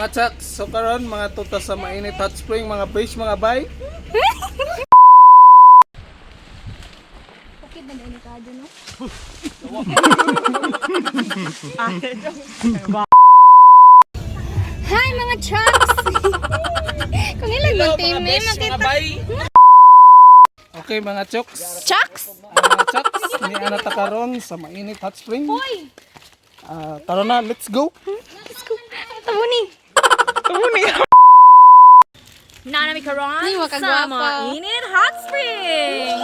Mga chaks, so karon mga tuta sa Mainit Hot Spring, mga beach, mga bay. Bakit na delikado, no? Hi mga trucks! Kung ilan mo team name, makita. Okay mga chaks. Trucks? Mga chaks, ni anata karon sa Mainit Hot Spring. Hoy! Tara na, let's go. Let's go. Tabuni! Nanami karon Ay, sa makagwapa. Mainit Hot Spring!